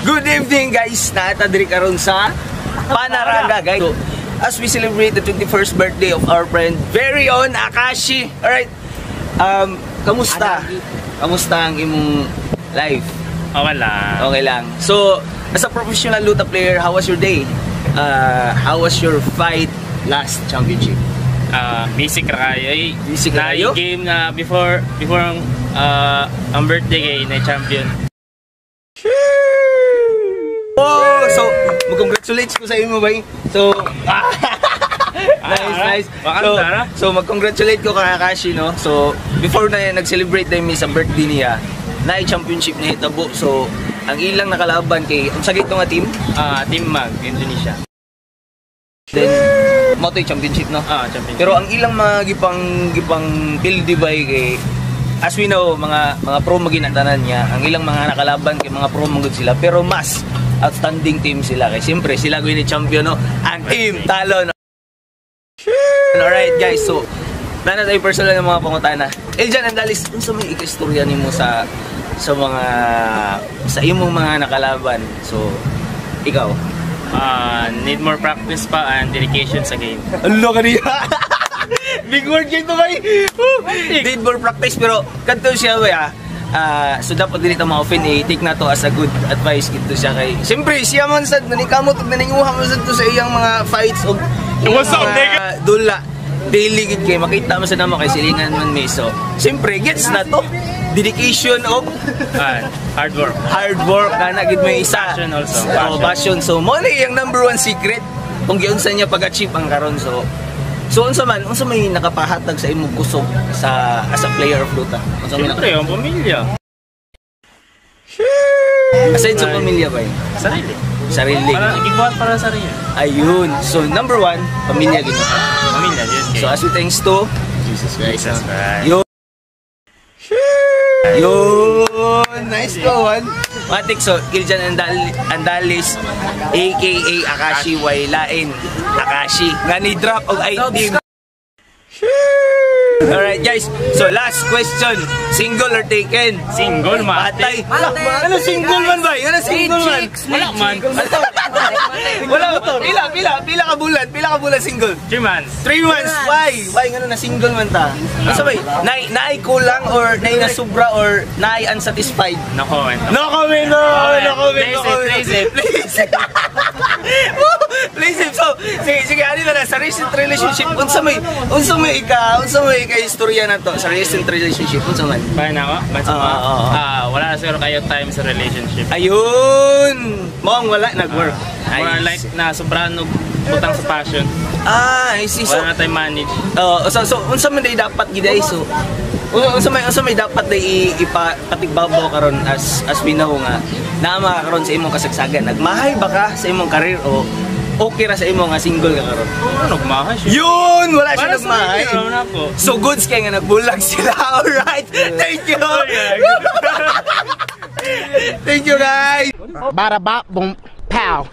Good evening guys! Naatadri karon sa Panaraga guys. So, as we celebrate the 21st birthday of our friend very own Akashi. Alright, kamusta? Kamusta ang imong life? Okay lang. Okay lang. So, as a professional Luta player, how was your day? How was your fight last championship? Basic ra kayo. Basic ra kayo? Game na before ang birthday kay na champion. Oh, so mag-congratulates ko sa imo bay. So nice. So mag-congratulate ko kay Akashi no. So before na nag-celebrate na mi sa birthday niya, na-championship na hitabo. So ang ilang nakalaban kay unsa gito nga team? Team Mag Indonesia. Then mo to championship no. Championship. Pero ang ilang mga gipang PLD bay kay as we know mga pro maginatanan niya, ang ilang mga nakalaban kay mga pro magud sila pero mas outstanding team sila kay siyempre sila go ni champion no. Ang team Talon. Alright guys, so nana tayo personal ng mga pangutana. Eljan Andalis, unsa may ikastorya nimo sa imong mga nakalaban? So ikaw need more practice pa and dedication sa game. Ano ka niya? Big word kayo ito bay! Need more practice pero kanto siya bay so dapat din ito ma-offend take na to as a good advice kito siya kay siyempre siya man sad nanikamot at naninguha man sad to sa iyang mga fights o mga dula daily gid kay makita man sa namo kay silingan man may so siyempre gets na to dedication of hard work kana gid may isa passion also passion so mo na yung number one secret kung giunsa niya pag-achieve ang karon so unsa may nakapahatag sa imong kusog sa as a player of Luta? Siyempre yung pamilya. Aside sa pamilya ba yun? Sarili. Ibuhat para sa sarili. Ayun. So number one, pamilya gid. Pamilya yun. So as we thanks to Jesus Christ. Yun, nice one. Matik, so Eljan Andalis aka Akashi Wailain Akashi nga ni drop og item. Alright guys, so last question, single or taken? Single man. Patay. Ano single man ba? Ano single man? Wala man. Wala ba? Pila ka bulan single? 3 months. 3 months. Why ngano na single man ta? Ano sabay? Naay kulang or naay na sobra or naay unsatisfied? No comment. Please. So, sige ani na sa recent relationship unsa may istorya na to sa recent relationship unsa man? Bayan ako? Wala na siguro kayo time sa relationship. Ayun! Moong wala nag-work. More like na sobrang butang sa passion. I see. So, wala na tayo manage. So unsa man day dapat giday so unsa may dapat day ipatigbabaw karon as we know nga naa makakaroon sa imong kasagsagan. Nagmahay ba ka sa imong career o okay ra sa imo nga single ka karon? Nagmahay siya. Yun! Wala siya nagmahay. So goods kay nga nagbulag sila. Alright! Thank you! Thank you guys! Bada bop boom pow.